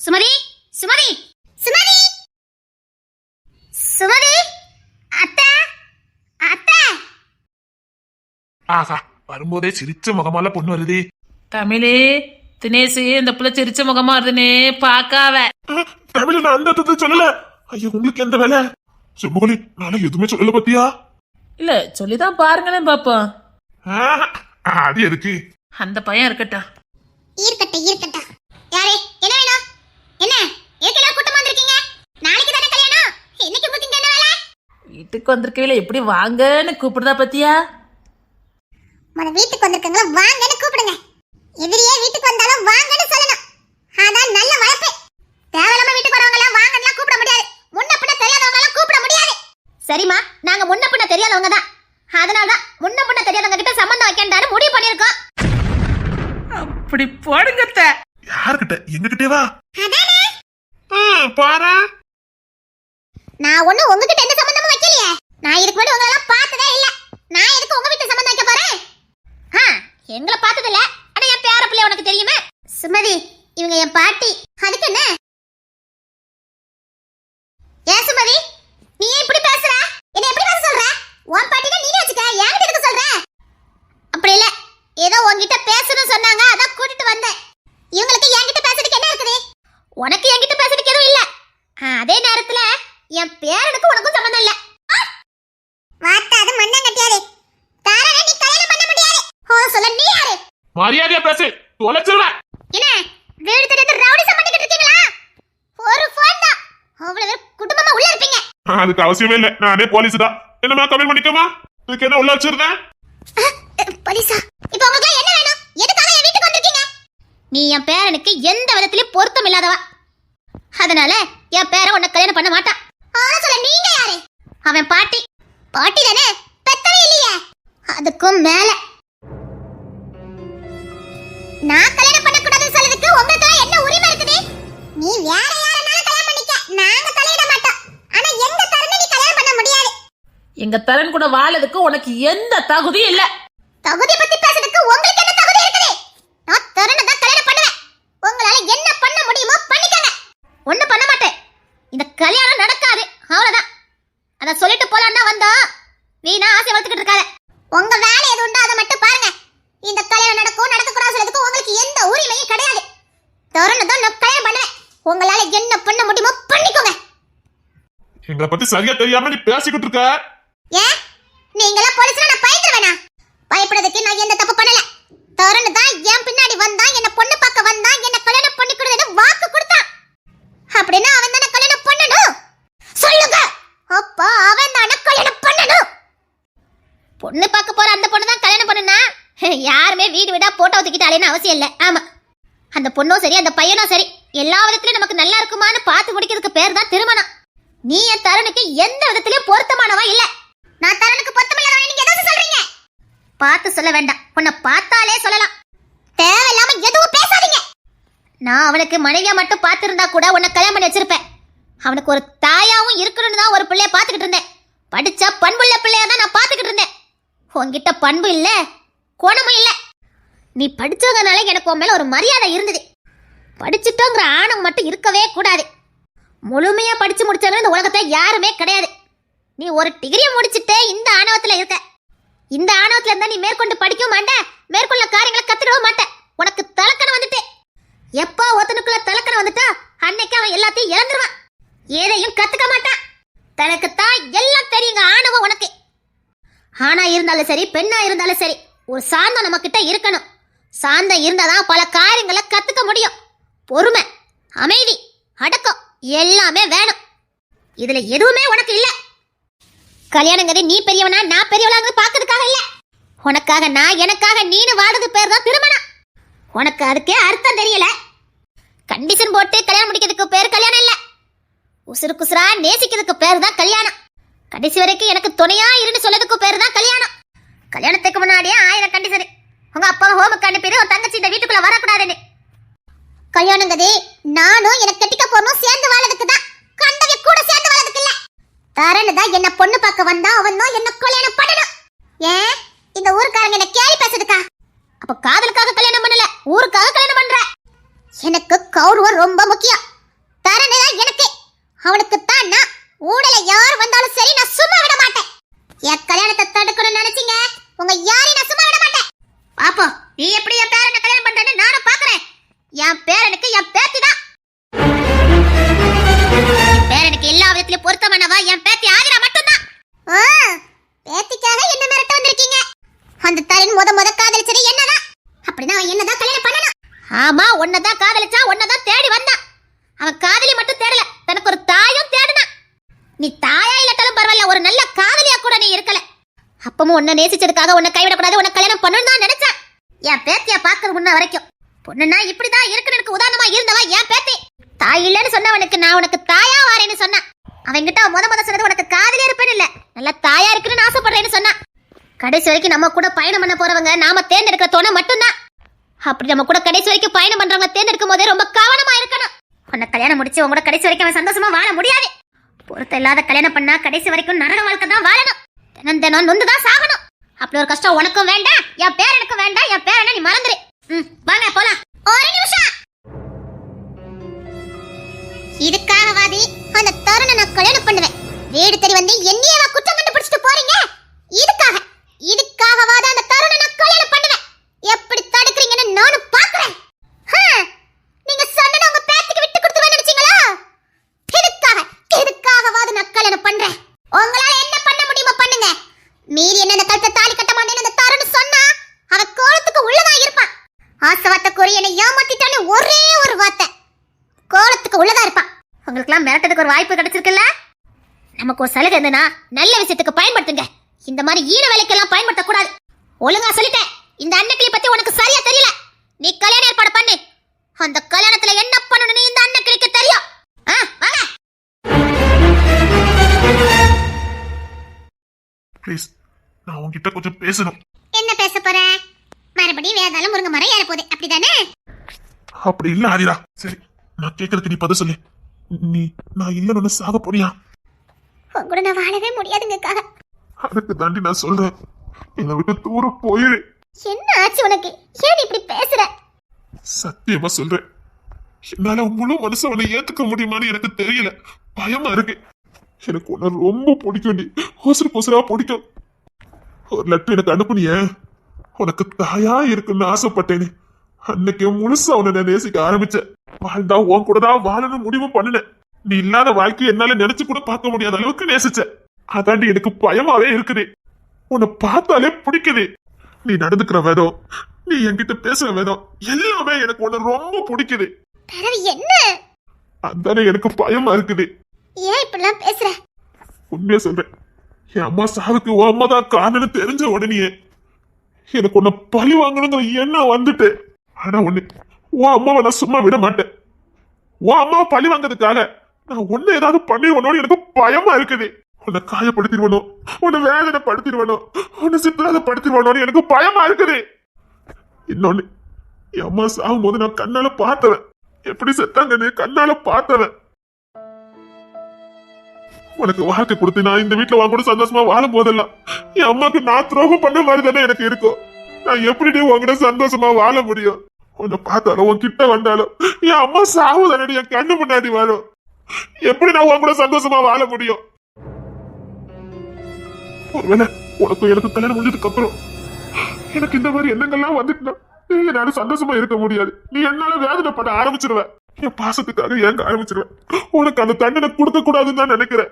சுமதி சுமதி சுமதி சுமதி அத்தை அத்தை. ஆஹா, வரும்போதே சிரிச்ச முகமால பொண்ணு வருது. தமிழே தினேஷ், இந்த பிள்ளை சிரிச்ச முகமா வருதுன்னு பாக்காவ. தமிழ், நான் அந்த அர்த்தத்தை சொல்லல. ஐயோ, உங்களுக்கு எந்த வேலை? செம்புகொலி, நானும் எதுவுமே சொல்லல பத்தியா? இல்ல சொல்லிதான் பாருங்களேன் பாப்போம். அது எதுக்கு? அந்த பையன் இருக்கட்டும். இருக்கட்டும். யாரே, என்ன வேணும்? என்ன எதுக்கெல்லாம் கூட்டமா வந்திருக்கீங்க? நாளைக்கு தானே கல்யாணம். இன்னைக்கு உங்களுக்கு என்ன வேலை? வீட்டுக்கு வந்திருக்கையில எப்படி வாங்கன்னு கூப்பிடுதா பத்தியா? வீட்டுக்கு வந்திருக்கீங்களா வாங்கன்னு கூப்பிடுங்க. எதிரியே வீட்டுக்கு வந்தாலும் வாங்கன்னு சொல்லணும். அதான் நல்ல வளர்ப்பு. தேவலாம வீட்டுக்கு வரவங்க எல்லாம் வாங்கன்னு கூப்பிட முடியாது. முன்ன பின்ன தெரியாதவங்க எல்லாம் கூப்பிட முடியாது. சரிமா, நாங்க முன்ன பின்ன தெரியாதவங்க தான். அதனாலதான் முன்ன பின்ன தெரியாதவங்க கிட்ட சம்பந்தம் வைக்கண்டான்னு முடிவு பண்ணிருக்கோம். அப்படி போடுங்க. யாருக்கிட்ட? எங்ககிட்டே வா. பாரு, நான் ஒண்ணு உங்ககிட்ட எந்த சம்பந்தமும் வைக்கலையே. நான் இதுக்கு முன்னாடி உங்களை எல்லாம் பார்த்ததே இல்ல. நான் எதுக்கு உங்க வீட்டு சம்பந்தம் வைக்க போறேன்? எங்களை பார்த்தது இல்ல. ஆனா என் பேர பிள்ளை உனக்கு தெரியுமே. சுமதி, இவங்க என் பாட்டி. அதுக்கு என்ன? ஏன் சுமதி, நீ இப்படி பேசுற? என்ன எப்படி பேச சொல்ற? உன் பாட்டி தான் நீனே வச்சுக்க. என்கிட்ட எதுக்கு சொல்ற? அப்படி இல்ல, ஏதோ உன்கிட்ட பேசணும்னு சொன்னாங்க, அதான் கூட்டிட்டு வந்தேன். இவங்களுக்கு என்கிட்ட பேசுறதுக்கு என்ன இருக்குது? உனக்கு என்கிட்ட பேசுறதுக்கு எதுவும் இல்ல. அதே நேரத்துல என் பேரனுக்கு உனக்கும் சம்பந்தம் இல்ல. வாத்தாது மண்ணங்கட்டியாதே. தாரானே நீ கல்யாணம் பண்ண முடியாது. சொல்ல நீ யாரு? மரியாதையா பேசு, தொலைச்சிருவேன். என்ன வீடு தேடி ரவுடிசம் பண்ணிக்கிட்டு இருக்கீங்களா? ஒரு ஃபோன் தான். அவ்வளவு குடும்பமா உள்ள இருப்பீங்க. அதுக்கு அவசியமே இல்ல, நானே போலீஸ் தான். என்னமா கமெண்ட் பண்ணிக்கமா? இதுக்கு என்ன உள்ள வச்சிருந்தேன்? போலீஸா? இப்போ உங்களுக்கு என்ன வேணும்? எதுக்காக என் வீட்டுக்கு வந்திருக்கீங்க? நீ என் பேரனுக்கு எந்த விதத்திலும் பொருத்தம் இல்லாதவ. அதனால என் பேரன் உன்னை கல்யாணம் பண்ண மாட்டான். சொல்ல நீங்க யாரு? அவன் பாட்டி. பாட்டி தானே, பெத்தவே இல்லையே. அதுக்கும் மேல நான் கல்யாணம் பண்ண கூடாதுன்னு சொல்றதுக்கு உங்களுக்கு என்ன உரிமை இருக்குது? நீ வேற யாரனாலும் கல்யாணம் பண்ணிக்க, நாங்க தலையிட மாட்டோம். ஆனா எங்க தரனை நீ கல்யாணம் பண்ண முடியாது. எங்க தரன் கூட வாழறதுக்கு உனக்கு எந்த தகுதியும் இல்ல. தகுதி பத்தி பேசுறதுக்கு உங்களுக்கு என்ன தகுதி இருக்குது? நான் தரனை தான் கல்யாணம் பண்ணுவேன். உங்களால என்ன பண்ண முடியுமோ பண்ணிக்கங்க. ஒண்ணு பண்ண மாட்டேன். இந்த கல்யாணம் நடக்காது, அவ்வளவுதான். அத சொல்லிட்டு போலாம் தான் வந்தோம். வீணா ஆசை வளர்த்துக்கிட்டு இருக்காத. உங்க வேலை எது உண்டோ அதை மட்டும் பாருங்க. இந்த கல்யாணம் நடக்கும் நடக்க கூடாது சொல்றதுக்கு உங்களுக்கு எந்த உரிமையும் கிடையாது. தரனை தான் நான் கல்யாணம் பண்ணுவேன். உங்களால என்ன பண்ண முடியுமோ பண்ணிக்கோங்க. எங்களை பத்தி சரியா தெரியாம நீ பேசிக்கிட்டு இருக்க. ஏன் நீங்களா போலீஸ்ல நான் பயந்துருவேனா? பயப்படுறதுக்கு நான் எந்த தப்பு பண்ணல. தரனை தான் என் பின்னாடி வந்தான், என்ன பொண்ணு பார்க்க வந்தான், என்ன கல்யாணம் பண்ணி கொடுன்னு வாக்கு கொடுத்தான். அப்படின்னா அவன் தானே கல்யாணம் பண்ணணும். சொல்லுங்க. அப்பா அவன் தானே கல்யாணம் பண்ணணும். பொண்ணு பார்க்க போற அந்த பொண்ணு தான் கல்யாணம் பண்ணுனா யாருமே வீடு வீடா போட்டோ தூக்கிட்டு அலையணும் அவசியம் இல்லை. ஆமா, அந்த பொண்ணும் சரி அந்த பையனும் சரி எல்லா விதத்திலயும் நமக்கு நல்லா இருக்குமான்னு பார்த்து முடிக்கிறதுக்கு பேர் தான் திருமணம். நீ என் தரனுக்கு எந்த விதத்திலயும் பொருத்தமானவா இல்ல. நான் தரனுக்கு பொருத்தமில்லாதவன் நீங்க எதாவது சொல்றீங்க? பார்த்து சொல்ல வேண்டாம், உன்னை பார்த்தாலே சொல்லலாம். தேவையில்லாம எதுவும் பேசாதீங்க. நான் அவனுக்கு மனைவியா மட்டும் பார்த்திருந்தா கூட உன்னை கல்யாணம் பண்ணி வச்சிருப்பேன். அவனுக்கு ஒரு தாயாவும் இருக்கணும்னு தான் ஒரு பிள்ளைய பார்த்துக்கிட்டு இருந்தேன். படிச்சா பண்புள்ள பிள்ளையா தான் நான் பார்த்துக்கிட்டு இருந்தேன். உன்கிட்ட பண்பு இல்ல, குணமும் இல்ல. நீ படிச்சவங்கனால எனக்கு உன் மேல ஒரு மரியாதை இருந்தது. படிச்சுட்டோங்கிற ஆணவம் மட்டும் இருக்கவே கூடாது. முழுமையா படிச்சு முடிச்சவங்க இந்த உலகத்துல யாருமே கிடையாது. நீ ஒரு டிகிரி முடிச்சுட்டு இந்த ஆணவத்துல இருக்க. இந்த ஆணவத்துல இருந்தா நீ மேற்கொண்டு படிக்கவும் மாட்ட, மேற்கொள்ள காரியங்களை கத்துக்கவும் மாட்ட. உனக்கு தலக்கணம் வந்துட்டு. எப்போ ஒருத்தனுக்குள்ள தலக்கணம் வந்துட்டா அன்னைக்கு அவன் எல்லாத்தையும் இழந்துருவான். எதையும் கத்துக்க மாட்டான். தனக்கு தான் எல்லாம் தெரியுங்க ஆணவம் உனக்கு. ஆணா இருந்தாலும் சரி பெண்ணா இருந்தாலும் சரி ஒரு சாந்தம் நம்ம கிட்ட இருக்கணும். சாந்தம் இருந்தாதான் பல காரியங்களை கத்துக்க முடியும். பொறுமை, அமைதி, அடக்கம் எல்லாமே வேணும். இதுல எதுவுமே உனக்கு இல்ல. கல்யாணங்கிறது நீ பெரியவனா நான் பெரியவளாங்க பாக்கிறதுக்காக இல்ல. உனக்காக நான் எனக்காக நீனு வாடுறது பேர் தான் திருமணம். உனக்கு அதுக்கே அர்த்தம் தெரியல. கண்டிஷன் போட்டு கல்யாணம் முடிக்கிறதுக்கு பேர் கல்யாணம் இல்ல. உசுறு குசுரா நேசிக்கிறதுக்கு பேர் தான் கல்யாணம். கடைசி வரைக்கும் எனக்கு துணையா இருந்து சொல்லதுக்கு பேர் தான் கல்யாணம். கல்யாணத்துக்கு முன்னாடியே 1000 கண்டிஷன். உங்க அப்பா ஹோமுக்கு அனுப்பிடு ஒரு தங்கச்சி இந்த வீட்டுக்குள்ள வரக்கூடாதுன்னு. கல்யாணங்கிறது நானும் எனக்கு கட்டிக்க போறணும் சேர்ந்து வாழறதுக்கு தான். கண்டவை கூட சேர்ந்து வாழறதுக்கு இல்ல. தரன்னு தான் என்ன பொண்ணு பார்க்க வந்தா அவன் தான் என்ன கல்யாணம் பண்ணணும். ஏன் இந்த ஊருக்காரங்க என்ன கேலி பேசுறதுக்கா? அப்ப காதலுக்காக கல்யாணம் பண்ணல, ஊருக்காக கல்யாணம் பண்ற. எனக்கு கௌரவம் ரொம்ப முக்கியம். தரணுதான் எனக்கு. அவனுக்கு தான் நான் ஊடல யார் வந்தாலும் சரி நான் சும்மா விட மாட்டேன். என் கல்யாணத்தை தடுக்கணும்னு நினைச்சீங்க உங்க யாரையும் நான் சும்மா விட மாட்டேன். பாப்போ நீ எப்படி என் பேரனை கல்யாணம் பண்றேன்னு நானும் பாக்குறேன். என் பேரனுக்கு என் பேத்தி தான். பேரனுக்கு எல்லா விதத்திலும் பொருத்தமானவா என் பேத்தி ஆகிறா மட்டும்தான். பேத்திக்காக என்ன மிரட்ட வந்திருக்கீங்க? அந்த தரன் முத காதலிச்சது என்னதான்? அப்படின்னா அவன் என்னதான் கல்யாணம் பண்ணணும்? ஆமா, உன்னதான் காதலிச்சா, உன்னதான் தேடி வந்தான். அவன் காதலி மட்டும் தேடல, தனக்கு ஒரு தாயும் தேடினான். நீ தாயா இல்லட்டாலும் பரவாயில்ல, ஒரு நல்ல காதலியா கூட நீ இருக்கல. அப்பவும் உன்னை நேசிச்சதுக்காக உன்னை கைவிடக்கூடாது, உன்னை கல்யாணம் பண்ணணும் தான் நினைச்சேன். என் பேத்திய பாக்குறது முன்ன வரைக்கும் பொண்ணுன்னா இப்படிதான் இருக்கணும்னு உதாரணமா இருந்தவா என் பேத்தி. தாய் இல்லன்னு சொன்னவனுக்கு நான் உனக்கு தாயா வாரேன்னு சொன்னேன். அவங்கிட்ட முத சொன்னது உனக்கு காதலியா இருப்பேன்னு இல்ல, நல்ல தாயா இருக்குன்னு ஆசைப்படுறேன்னு சொன்னான். கடைசி வரைக்கும் நம்ம கூட பயணம் பண்ண போறவங்க நாம தேர்ந்தெடுக்கிற துணை மட்டும்தான். அப்படி நம்ம கூட கடைசி வரைக்கும் பயணம் பண்றவங்க தேர்ந்தெடுக்கும் போதே ரொம்ப கவனமா இருக்கணும். உன்னை கல்யாணம் முடிச்சு உங்க கூட கடைசி வரைக்கும் அவன் சந்தோஷமா வாழ முடியாது. பொருத்த இல்லாத கல்யாணம் பண்ணா கடைசி வரைக்கும் நரக வாழ்க்கை தான் வாழணும். தினம் நொந்துதான் சாகணும். அப்படி ஒரு கஷ்டம் உனக்கும் வேண்டாம், என் பேரனுக்கும் வேண்டாம். என் பேரனை நீ மறந்துரு. வாங்க போலாம். ஒரு நிமிஷம். இதுக்காகவாதி அந்த தருணை நான் கல்யாணம் பண்ணுவேன். வீடு தேடி வந்து என்னையவா குற்றம் கண்டுபிடிச்சிட்டு போறீங்க? இதுக்காகவாத அந்த தருணை நான் கல்யாணம் பண்ணுவேன். எப்படி தடுக்கிறீங்கன்னு நானும் பாக்குறேன். நீங்க சொன்னதை உங்க பேத்திக்கு விட்டு கொடுத்துருவேன்னு நினைச்சீங்களா? இதுக்காகவாத நான் கல்யாணம் பண்றேன். உங்களால என்ன பண்ண முடியுமோ பண்ணுங்க. மீறி என்ன இந்த கழுத்தை தாலி கட்ட மாட்டேன்னு அந்த தருணை சொன்னா அவன் கோலத்துக்கு உள்ளதான் இருப்பான். ஆசவாத்த குறி என்னை ஏமாத்திட்டான்னு ஒரே ஒரு வார்த்தை கோலத்துக்கு உள்ளதா இருப்பான். உங்களுக்குலாம் மிரட்டதுக்கு ஒரு வாய்ப்பு கிடைச்சிருக்குல்ல? நமக்கு ஒரு சலுகை இருந்ததுன்னா நல்ல விஷயத்துக்கு பயன்படுத்துங்க. இந்த மாதிரி ஈன வேலைக்கெல்லாம் பயன்படுத்த கூடாது. ஒழுங்கா சொல்லிட்டேன். இந்த அன்னக்கிளி பத்தி உனக்கு சரியா தெரியல. நீ கல்யாண ஏற்பாடு பண்ணு. அந்த கல்யாணத்துல என்ன பண்ணணும்னு இந்த அன்னக்கிளிக்கு தெரியும். வாங்க. ப்ளீஸ், நான் உன்கிட்ட கொஞ்சம் பேசணும். என்ன பேச போற? மறுபடியும் வேதாளம் முருங்க மரம் ஏற போகுது அப்படிதானே? அப்படி இல்ல ஆதிரா. சரி, நான் கேட்கறதுக்கு நீ பதில் சொல்லு. நீ நான் இல்லன்னு சாக போறியா? உங்களோட நான் வாழவே முடியாதுங்க. அதுக்கு தாண்டி நான் சொல்றேன், என்னை விட்டு தூர போயிரு. என்ன ஆச்சு உனக்கு? ஏன் இப்படி பேசுற? சத்தியமா சொல்றேன், என்னால முழு மனசை உன்னை ஏத்துக்க முடியுமான்னு எனக்கு தெரியல. பயமா இருக்கு. எனக்கு உன்னை ரொம்ப பிடிக்கும். பொசுரா பிடிக்கும். ஒரு லெட்டர் எனக்கு அனுப்புனிய, உனக்கு தாயா இருக்குன்னு ஆசைப்பட்டேன்னு. அன்னைக்கு முழுசா உன்னை நான் நேசிக்க ஆரம்பிச்சேன். வாழ்ந்தா உன் கூட தான் வாழணும் முடிவு பண்ணினேன். நீ இல்லாத வாழ்க்கையை என்னால நினைச்சு கூட பார்க்க முடியாத அளவுக்கு நேசிச்சேன். அதாண்டி எனக்கு பயமாவே இருக்குது. உன்னை பார்த்தாலே பிடிக்குது. நீ நடந்துக்கிற விதம், நீ என்கிட்ட பேசுற விதம் எல்லாமே எனக்கு உன்னை ரொம்ப பிடிக்குது. என்ன? அதானே எனக்கு பயமா இருக்குது. ஏன் இப்படிலாம் பேசுற? உண்மையா சொல்றேன், என் அம்மா சாவுக்கு உன் அம்மா தான் காரணம்னு தெரிஞ்ச உடனே எனக்கு உன்னை பழி வாங்கணுங்கிற எண்ணம் வந்துட்டு. ஆனா ஒண்ணு, உன் அம்மாவை நான் சும்மா விட மாட்டேன். உன் அம்மாவை பழி வாங்கிறதுக்காக நான் ஒன்னு ஏதாவது பண்ணிடுவனோன்னு எனக்கு பயமா இருக்குது. உன்னை காயப்படுத்திடுவனோ, உன்னை வேதனைப்படுத்திடுவனோ, உன்னை சித்திரவதைப்படுத்திடுவனோன்னு எனக்கு பயமா இருக்குது. இன்னொன்னு, என் அம்மா சாகும் போது நான் கண்ணால பார்த்தவன். எப்படி செத்தாங்கன்னு கண்ணால பார்த்தவன். உனக்கு வாழ்க்கை கொடுத்து நான் இந்த வீட்டுல வாங்க கூட சந்தோஷமா வாழும் போதெல்லாம் என் அம்மாக்கு நான் துரோகம் பண்ண மாதிரி தானே எனக்கு இருக்கும். நான் எப்படி உங்ககிட்ட சந்தோஷமா வாழ முடியும்? உன்னை பார்த்தாலும் உன் கிட்ட வந்தாலும் என் அம்மா சாவு தானே என் கண்ணு முன்னாடி வரும். எப்படி நான் உன் கூட சந்தோஷமா வாழ முடியும்? ஒருவேளை உனக்கு எனக்கு கல்யாணம் முடிஞ்சதுக்கு அப்புறம் எனக்கு இந்த மாதிரி எண்ணங்கள்லாம் வந்துட்டுனா என்னால சந்தோஷமா இருக்க முடியாது. நீ என்னால வேதனைப்பட ஆரம்பிச்சிருவ. என் பாசத்துக்காக ஏங்க ஆரம்பிச்சிருவேன். உனக்கு அந்த தண்டனை கொடுக்க கூடாதுன்னு தான் நினைக்கிறேன்.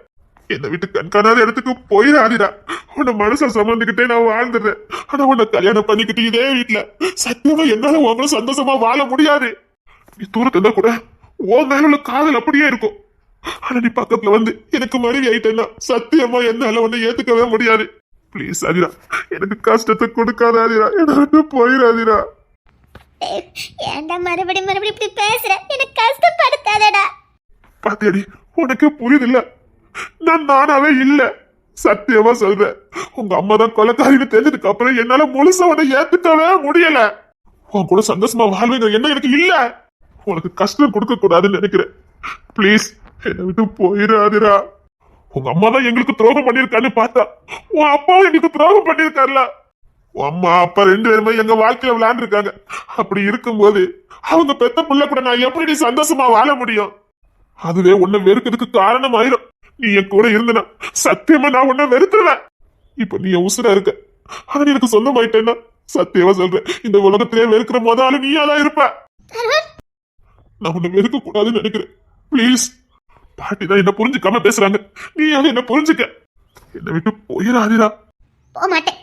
என்னை விட்டு கண்காணாத இடத்துக்கு போயிடாதீரா. உன்னை மனசை சுமந்துக்கிட்டே நான் வாழ்ந்துடுறேன். ஆனா உன்னை கல்யாணம் பண்ணிக்கிட்டு இதே வீட்டுல சத்தியமா என்னால உங்களை சந்தோஷமா வாழ முடியாது. நீ தூரத்துல கூட உன் மேல உள்ள காதல் அப்படியே இருக்கும். ஆனா நீ பக்கத்துல வந்து எனக்கு மனைவி ஆயிட்டேன்னா சத்தியமா என்னால உன்னை ஏத்துக்கவே முடியாது. பிளீஸ் ஆதிரா, எனக்கு கஷ்டத்தை கொடுக்காத ஆதிரா. என்னை விட்டு போயிடாதீரா. ஏன்டா மறுபடியும் இப்படி பேசுற? எனக்கு கஷ்டப்படுத்தாதடா. பாத்தியடி, உனக்கு புரியுதில்ல. நான் நானாவே இல்ல. சத்தியமா சொல்றேன், உங்க அம்மா தான் கொலைக்காரின்னு தெரிஞ்சதுக்கு அப்புறம் என்னால முழுசா உன்னை ஏத்துக்கவே முடியல. உன் கூட சந்தோஷமா வாழ்வேங்க என்ன எனக்கு இல்ல. உனக்கு கஷ்டம் கொடுக்க கூடாதுன்னு நினைக்கிறேன். பிளீஸ் என்னை விட்டு போயிடாதீரா. உங்க அம்மா தான் எங்களுக்கு துரோகம் பண்ணிருக்கான்னு பார்த்தா உன் அப்பாவும் எங்களுக்கு துரோகம் பண்ணிருக்காருல. உன் அம்மா அப்பா 2 பேருமே எங்க வாழ்க்கையில விளையாண்டுருக்காங்க. அப்படி இருக்கும்போது அவங்க பெத்த புள்ள கூட நான் எப்படி சந்தோஷமா வாழ முடியும்? அதுவே உன்னை வெறுக்கிறதுக்கு காரணம் ஆயிரும். நீ என் கூட இருந்தனா சத்தியமா நான் உன்னை வெறுத்துருவேன். இப்ப நீ என் உசுரா இருக்க, ஆனா நீ எனக்கு சொந்தமாயிட்டேன்னா சத்தியமா சொல்றேன், இந்த உலகத்திலே வெறுக்கிற முதல்ல நீயாதான் இருப்ப. நான் உன்னை வெறுக்க கூடாதுன்னு நினைக்கிறேன். பிளீஸ். பாட்டி தான் என்ன புரிஞ்சுக்காம பேசுறாங்க, நீ அதை என்ன புரிஞ்சுக்க. என்னை விட்டு போயிடாதீரா. போக மாட்டேன்.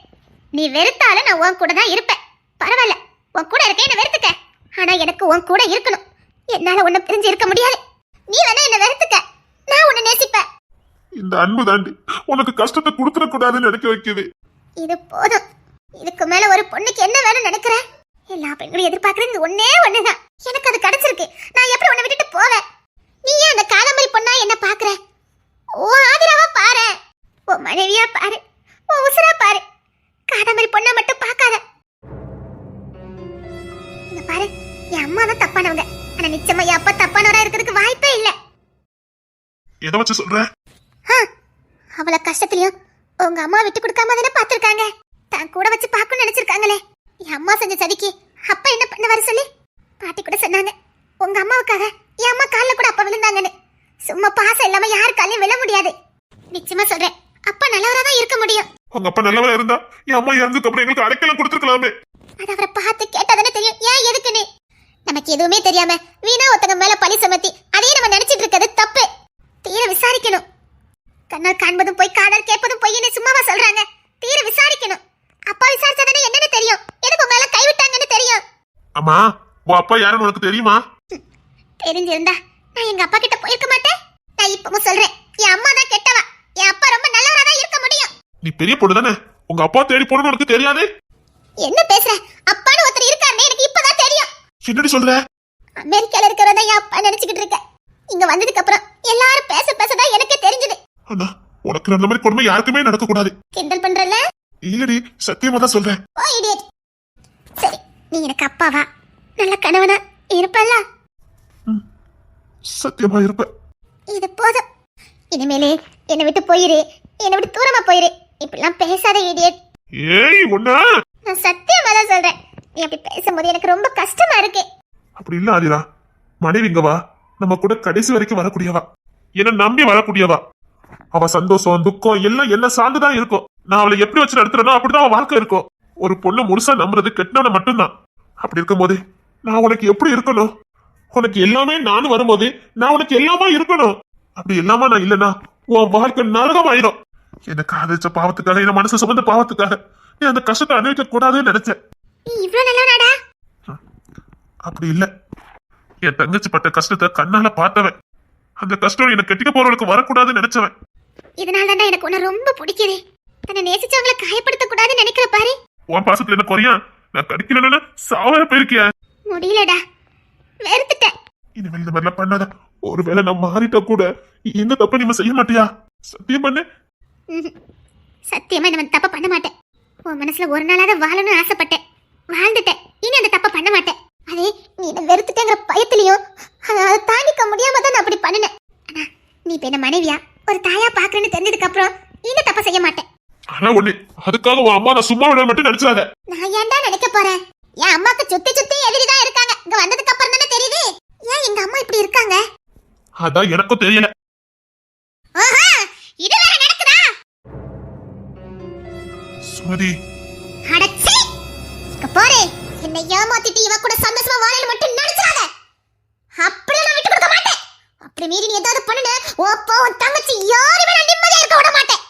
நீ வெறுத்தாலும் நான் உன் கூட தான் இருப்பேன். பரவாயில்ல, உன் கூட இருக்க என்ன வெறுத்துக்க, ஆனா எனக்கு உன் கூட இருக்கணும். என்னால உன்னை பிரிஞ்சு இருக்க முடியாது. நீ வேணா என்ன வெறுத்துக்க, நான் உன்னை நேசிப்பேன். இந்த அன்பு தாண்டி உனக்கு கஷ்டத்தை கொடுத்துட கூடாதுன்னு நினைக்க வைக்குது. இது போதும். இதுக்கு மேல ஒரு பொண்ணுக்கு என்ன வேணும்னு நினைக்கிற? எல்லா பெண்களும் எதிர்பார்க்கறது ஒன்னே ஒண்ணுதான். எனக்கு அது கிடைச்சிருக்கு. நான் எப்படி உன்னை விட்டுட்டு போவேன்? நீ ஏன் அந்த காதமரி பொண்ணா என்ன பாக்குற? ஓ ஆதிராவா பாரு, ஓ மனைவியா பாரு, ஓ உசுரா பாரு. காதமரி பொண்ணா மட்டும் பார்க்காத. இங்க பாரு, என் அம்மா தான் தப்பானவங்க. ஆனா நிச்சயமா என் அப்பா தப்பானவரா இருக்கிறதுக்கு வாய்ப்பே இல்ல. எதை வச்சு சொல்ற? அவள கஷ்டத்திலயும் உங்க அம்மா விட்டு கொடுக்காம தானே பாத்துருக்காங்க. தான் கூட வச்சு பாக்கணும்னு நினைச்சிருக்காங்களே. என் அம்மா செஞ்ச சதிக்கு அப்பா என்ன பண்ணுவாரு சொல்லி பாட்டி கூட சொன்னாங்க. உங்க அம்மாவுக்காக என் அம்மா காலில் கூட அப்பா விழுந்தாங்கன்னு. சும்மா பாசம் இல்லாம யாரு காலையும் விழ முடியாது. நிச்சயமா சொல்றேன், அப்பா நல்லவரா தான் இருக்க முடியும். உங்க அப்பா நல்லவரா இருந்தா என் அம்மா இறந்ததுக்கு அப்புறம் எங்களுக்கு அடைக்கலம் கொடுத்துருக்கலாமே. அது அவரை பார்த்து கேட்டாதானே தெரியும் ஏன் எதுக்குன்னு. நமக்கு எதுவுமே தெரியாம வீணா ஒருத்தங்க மேல பழி சுமத்தி அதையே நம்ம நினைச்சிட்டு இருக்கிறது தப்பு. தீர விசாரிக்கணும். கண்ணால் காண்பதும் போய் காதல் கேட்பதும் பொய்ன்னு சும்மாவா சொல்றாங்க? தீர விசாரிக்கணும். அப்பா விசாரிச்சாதானே என்னன்னு தெரியும், எதுக்கு உங்களால கைவிட்டாங்கன்னு தெரியும். அம்மா, உன் அப்பா யாருன்னு உனக்கு தெரியுமா? தெரிஞ்சிருந்தா நான் எங்க அப்பா கிட்ட போயிருக்க மாட்டேன். நான் இப்பவும் சொல்றேன், என் அம்மா தான் கெட்டவா. என் அப்பா ரொம்ப நல்லவரா தான் இருக்க முடியும். நீ பெரிய பொண்ணு தானே, உங்க அப்பா தேடி போனது உனக்கு தெரியாது? என்ன பேசுற? அப்பான்னு ஒருத்தர் இருக்காருன்னு எனக்கு இப்பதான் தெரியும். என்னடி சொல்ற? அமெரிக்கால இருக்கிறத என் அப்பா நினைச்சுக்கிட்டு இருக்க. இங்க வந்ததுக்கு அப்புறம் எல்லாரும் பேச பேசதான் எனக்கே தெரிஞ்சது. அண்ணா, உனக்கு அந்த மாதிரி கொடுமை யாருக்குமே நடக்க கூடாது. கிண்டல் பண்றல? இல்லடி, சத்தியமா தான் சொல்றேன். ஓ இடியட். சரி, நீ எனக்கு அப்பாவா நல்ல கணவனா இருப்பல்ல? சத்தியமா இருப்ப. இது போதும். இனிமேலே என்னை விட்டு போயிரு, என்னை விட்டு தூரமா போயிரு. இப்படிலாம் பேசாத இடியட். ஏய் ஒண்ணா, நான் சத்தியமா தான் சொல்றேன். நீ அப்படி பேசும்போது எனக்கு ரொம்ப கஷ்டமா இருக்கு. அப்படி இல்ல ஆதிரா. மனைவிங்க வா, நம்ம கூட கடைசி வரைக்கும் வரக்கூடியவா, என்ன நம்பி வரக்கூடியவா. அவ சந்தோஷம் துக்கம் எல்லாம் என்ன சார்ந்துதான் இருக்கும். நான் அவளை எப்படி வச்சு நடத்துறனோ அப்படிதான் அவன் வாழ்க்கை இருக்கும். ஒரு பொண்ணு முழுசா நம்புறது கெட்டவன மட்டும்தான். அப்படி இருக்கும் போது நான் உனக்கு எப்படி இருக்கணும்? உனக்கு எல்லாமே நானும் வரும்போது நான் உனக்கு எல்லாமா இருக்கணும். அப்படி எல்லாமா நான் இல்லைன்னா உன் வாழ்க்கை நரகம் ஆயிரும். என்ன காதலிச்ச பாவத்துக்காக, என் மனசு சுமந்த பாவத்துக்காக நீ அந்த கஷ்டத்தை அனுபவிக்க கூடாதுன்னு நினைச்சேன். நீ இவ்வளவு நல்லவனாடா? அப்படி இல்ல, என் தங்கச்சி பட்ட கஷ்டத்தை கண்ணால பார்த்தவன். அந்த கஷ்டம் எனக்கு கெட்டிக்க போறவளுக்கு வரக்கூடாதுன்னு நினைச்சவன். இதனால தான் எனக்கு உன்னை ரொம்ப பிடிக்குது. தன்னை நேசிச்சவங்களை காயப்படுத்த கூடாதுன்னு நினைக்கிற பாரு. உன் பாசத்துல என்ன குறையா? நான் கடிக்கணும்னு சாவர போயிருக்கிய. முடியலடா, வெறுத்துட்டேன். இனிமேல் இந்த மாதிரிலாம் பண்ணாத. ஒருவேளை நான் மாறிட்ட கூட எந்த தப்ப நீ செய்ய மாட்டியா? சத்தியம் பண்ணு. சத்தியமா இந்த தப்ப பண்ண மாட்டேன். உன் மனசுல ஒரு நாளாவது வாழணும்னு ஆசைப்பட்டேன், வாழ்ந்துட்டேன். இனி அந்த தப்ப பண்ண மாட்டேன். அதே நீ என்ன வெறுத்துட்டேங்கிற பயத்திலையும் அதை தாண்டிக்க முடியாம தான் நான் அப்படி பண்ணினேன். ஆனா நீ இப்ப என்ன மனைவியா ஒரு தாயா பாக்குறேன்னு தெரிஞ்சதுக்கு அப்புறம் இந்த தப்ப செய்ய மாட்டேன். ஆனா ஒண்ணு, அதுக்காக உன் அம்மா நான் சும்மா விட மட்டும் நினைச்சாத. நான் ஏன்டா நினைக்க போறேன்? என் அம்மாக்கு சுத்தி சுத்தி எதிரிதான் இருக்காங்க. இங்க வந்ததுக்கு அப்புறம் தானே தெரியுது ஏன் எங்க அம்மா இப்படி இருக்காங்க. அதான் எனக்கும் தெரியல. ஆஹா, இது வேற நடக்குதா? சுமதி, அடச்சே, இங்க பாரு, என்னை ஏமாத்திட்டு இவ கூட சந்தோஷமா வாழல மட்டும் நினைச்சாத. அப்படியே நான் விட்டு கொடுக்க மாட்டேன். அப்படி மீறி நீ ஏதாவது பண்ணுன, உன் அப்பா உன் தங்கச்சி யாருமே நான் நிம்மதியா இருக்க விட மாட்டேன்.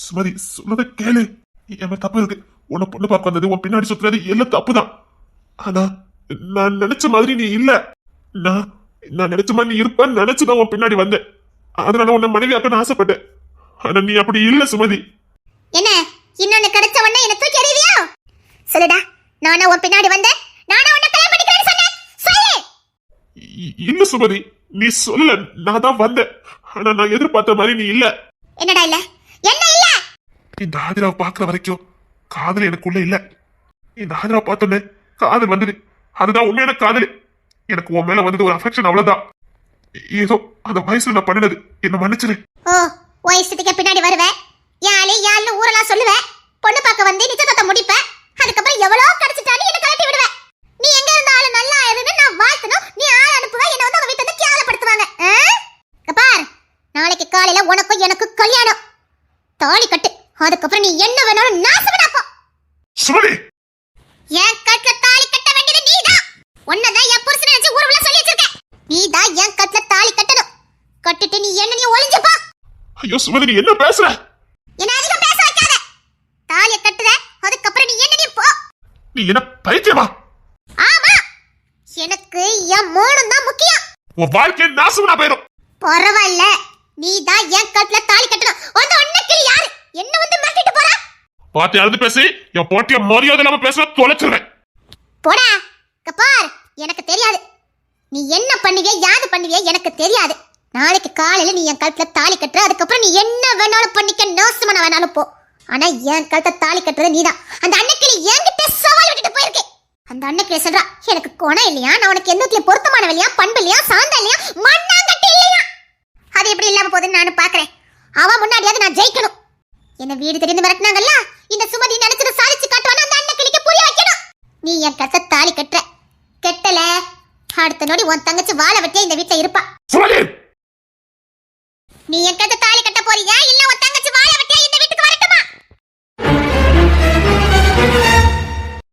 சுமதி சொல்றத கேளு. என் தப்பு இருக்கு. உன்னை பொண்ணு பார்க்க வந்தது, உன் பின்னாடி சுத்துறது எல்லாம் தப்புதான். ஆனா நான் நினைச்ச மாதிரி நீ இல்ல. நான் நினைச்ச மாதிரி நீ இருப்பன்னு நினைச்சுதான் உன் பின்னாடி வந்தேன். அதனால உன்னை மனைவியாக்கன்னு ஆசைப்பட்டேன். ஆனா நீ அப்படி இல்ல சுமதி. என்ன இன்னொன்னு கிடைச்ச உடனே என்ன தூக்கி எறிவியா? சொல்லுடா, நானா உன் பின்னாடி வந்தேன்? நானா உன்னை கல்யாணம் பண்ணிக்கிறேன்னு சொன்னேன்? சொல்லு. இல்ல சுமதி, நீ சொல்ல. நான் தான் வந்தேன். ஆனா நான் எதிர்பார்த்த மாதிரி நீ இல்ல. என்னடா இல்ல? என்ன இல்ல? இந்த ஆதிராவை பாக்குற வரைக்கும் காதல் எனக்குள்ள இல்ல. இந்த ஆதிராவை பார்த்தோன்னே காதல் வந்தது. அதுதான் உண்மையான காதல். எனக்கு உன் மேல வந்தது ஒரு அஃபெக்ஷன், அவ்வளவுதான். ஏதோ அந்த வயசுல நான் பண்ணினது, என்ன மன்னிச்சிரு. ஓ, வயசுக்கு பின்னாடி வருவேன், யாழே யாழ்னு ஊரெல்லாம் சொல்லுவேன், பொண்ணு பார்க்க வந்து நிச்சயத்தை முடிப்பேன். அதுக்கப்புறம் எவ்வளவு கிடைச்சிட்டாலும் என்ன கலட்டி விடுவேன். நீ எங்க இருந்தாலும் நல்லா இருன்னு நான் வாழ்த்தணும். நீ ஆள் அனுப்புவ, என்ன வந்து உங்க வீட்டுல இருந்து கேவலப்படுத்துவாங்க. நீ என்ன வேணாலும் நாசமா போ. சுமதி என் கட்ல தாலி கட்ட வேண்டியது நீதான். உன்னதான் என் புருஷனை நினைச்சு ஊருல சொல்லி வச்சிருக்க. நீதான் என் கட்ல தாலி கட்டணும். கட்டிட்டு நீ என்ன நீ ஒளிஞ்சு போ. ஐயோ சுமதி நீ என்ன பேசுற? என்ன அதிகம் பேச வைக்காத. தாலியை கட்டுற, அதுக்கப்புறம் நீ என்ன நீ போ. நீ என்ன பைத்தியமா? ஆமா, எனக்கு என் மோனம் தான் முக்கியம். உன் வாழ்க்கை நாசமா போயிடும். பரவாயில்ல, நீதான் என் கட்ல தாலி கட்டணும். அந்த அண்ணக்கிளி யாரு? என்ன வந்து மாட்டிட்டு போறா? பாத்து அழுது பேசி என் போட்டிய மரியாதை இல்லாம பேசுற தொலைச்சிருவேன். போடா கப்பார், எனக்கு தெரியாது நீ என்ன பண்ணுவிய யாது பண்ணுவிய எனக்கு தெரியாது. நாளைக்கு காலையில நீ என் கழுத்துல தாலி கட்டுற, அதுக்கப்புறம் நீ என்ன வேணாலும் பண்ணிக்க, நாசமான வேணாலும் போ. ஆனா என் கழுத்துல தாலி கட்டுறது நீதான். அந்த அண்ணக்கிளி என்கிட்ட சவால் விட்டுட்டு போயிருக்கு. அந்த அண்ணக்கிளி சொல்றா, எனக்கு குணம் இல்லையா, நான் உனக்கு எந்த பொருத்தமானவ இல்லையா, பண்பு இல்லையா, சாந்தம் இல்லையா, மண்ணாங்கட்டி இல்லையா. அது எப்படி இல்லாம போகுதுன்னு நானும் பாக்குறேன். அவ முன்னாடியாவது நான் ஜெயிக்கணும். என்ன வீடு தெரிந்து மிரட்டினாங்கல்ல, இந்த சுமதி நினைச்சத சாதிச்சு காட்டுவான்னு அந்த அண்ணக்கிளிக்கு புரிய வைக்கணும். நீ என் கட்ட தாலி கட்டுற, கெட்டல அடுத்த நொடி உன் தங்கச்சி வாழ வெட்டியா இந்த வீட்டுல இருப்பா. சுமதி நீ என் கட்ட தாலி கட்ட போறியா இல்ல